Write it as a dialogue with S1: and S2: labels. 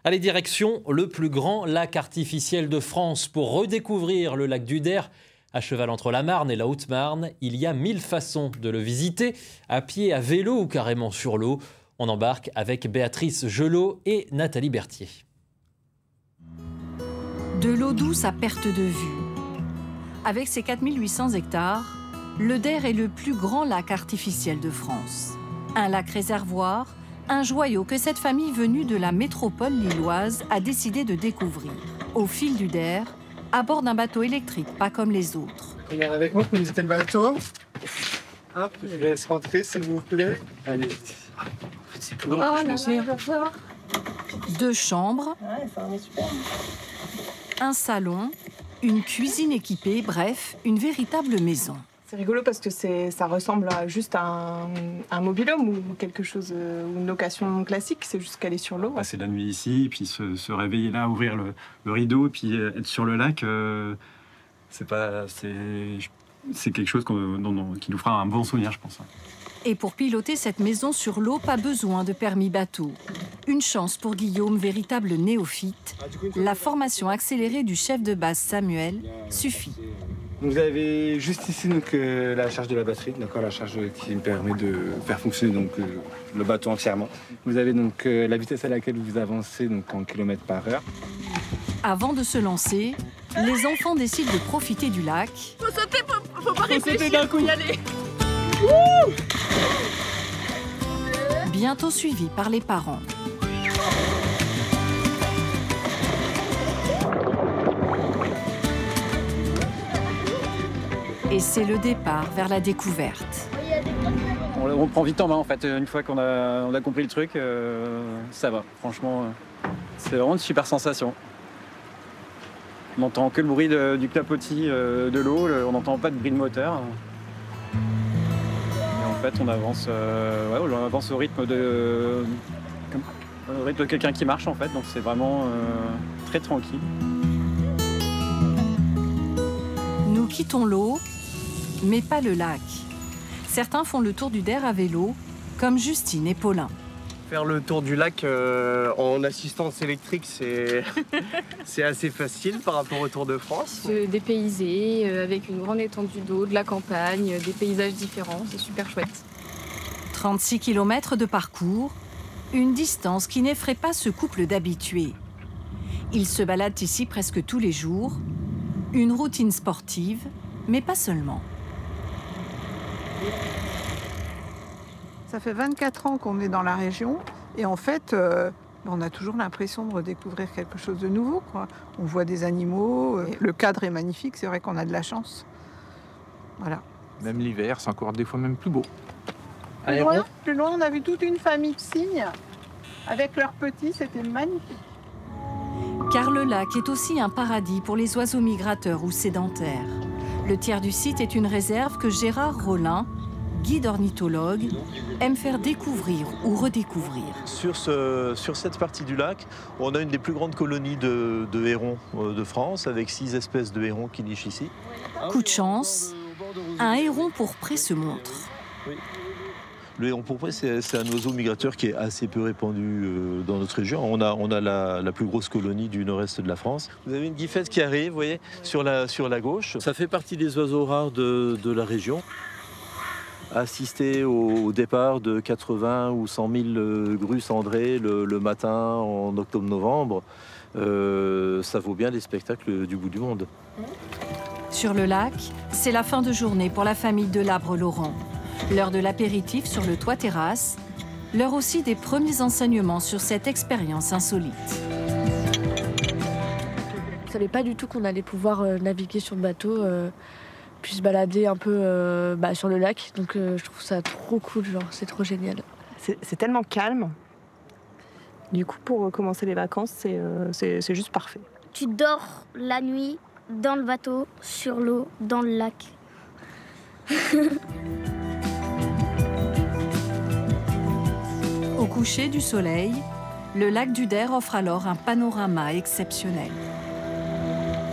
S1: Allez, direction le plus grand lac artificiel de France. Pour redécouvrir le lac du Der, à cheval entre la Marne et la Haute-Marne, il y a 1000 façons de le visiter, à pied, à vélo ou carrément sur l'eau. On embarque avec Béatrice Gelot et Nathalie Berthier.
S2: De l'eau douce à perte de vue. Avec ses 4800 hectares, le Der est le plus grand lac artificiel de France. Un lac réservoir, un joyau que cette famille venue de la métropole lilloise a décidé de découvrir. Au fil du Der, à bord d'un bateau électrique, pas comme les autres.
S3: Regardez avec moi pour visiter le bateau. Hop, je laisse rentrer s'il vous plaît. Allez. C'est plus grand.
S2: Deux chambres, un salon, une cuisine équipée, bref, une véritable maison.
S4: C'est rigolo parce que ça ressemble à juste un mobil-home ou quelque chose, ou une location classique, c'est juste qu'elle est sur l'eau.
S5: Passer la nuit ici, puis se réveiller là, ouvrir le rideau, puis être sur le lac, c'est quelque chose qui nous fera un bon souvenir, je pense.
S2: Et pour piloter cette maison sur l'eau, pas besoin de permis bateau. Une chance pour Guillaume, véritable néophyte. La formation accélérée du chef de base Samuel suffit.
S3: Vous avez juste ici donc, la charge de la batterie, la charge qui me permet de faire fonctionner donc, le bateau entièrement. Vous avez donc la vitesse à laquelle vous avancez donc, en kilomètres par heure.
S2: Avant de se lancer, les enfants décident de profiter du lac.
S4: Faut sauter, faut pas réfléchir, d'un coup y aller.
S2: Bientôt suivis par les parents. Et c'est le départ vers la découverte.
S5: On prend vite en main en fait, une fois qu'on a compris le truc, ça va. Franchement, c'est vraiment une super sensation. On n'entend que le bruit du clapotis de l'eau, on n'entend pas de bruit de moteur. Et en fait, on avance au rythme de quelqu'un qui marche en fait, donc c'est vraiment très tranquille.
S2: Nous quittons l'eau, mais pas le lac. Certains font le tour du Der à vélo, comme Justine et Paulin.
S6: Faire le tour du lac en assistance électrique, c'est assez facile par rapport au Tour de France.
S7: Se dépayser avec une grande étendue d'eau, de la campagne, des paysages différents, c'est super chouette.
S2: 36 km de parcours, une distance qui n'effraie pas ce couple d'habitués. Ils se baladent ici presque tous les jours, une routine sportive, mais pas seulement.
S8: Ça fait 24 ans qu'on est dans la région et en fait, on a toujours l'impression de redécouvrir quelque chose de nouveau, quoi. On voit des animaux, le cadre est magnifique, c'est vrai qu'on a de la chance. Voilà.
S9: Même l'hiver, c'est encore des fois même plus beau.
S8: Plus loin, on a vu toute une famille de cygnes avec leurs petits, c'était magnifique.
S2: Car le lac est aussi un paradis pour les oiseaux migrateurs ou sédentaires. Le tiers du site est une réserve que Gérard Rollin, guide ornithologue, aime faire découvrir ou redécouvrir.
S10: Sur cette partie du lac, on a une des plus grandes colonies de hérons de France, avec 6 espèces de hérons qui nichent ici.
S2: Coup de chance, un héron pourpré se montre.
S10: Oui. Le héron pourpré, c'est un oiseau migrateur qui est assez peu répandu dans notre région. On a la plus grosse colonie du nord-est de la France. Vous avez une guifette qui arrive, vous voyez, sur la gauche. Ça fait partie des oiseaux rares de la région. Assister au départ de 80 ou 100 000 grues cendrées le matin en octobre-novembre, ça vaut bien les spectacles du bout du monde.
S2: Sur le lac, c'est la fin de journée pour la famille de Labre-Laurent. L'heure de l'apéritif sur le toit terrasse, l'heure aussi des premiers enseignements sur cette expérience insolite.
S7: Je ne savais pas du tout qu'on allait pouvoir naviguer sur le bateau, puis se balader un peu sur le lac. Donc je trouve ça trop cool, genre c'est trop génial.
S4: C'est tellement calme. Du coup, pour commencer les vacances, c'est juste parfait.
S11: Tu dors la nuit dans le bateau, sur l'eau, dans le lac.
S2: Au coucher du soleil, le lac du Der offre alors un panorama exceptionnel.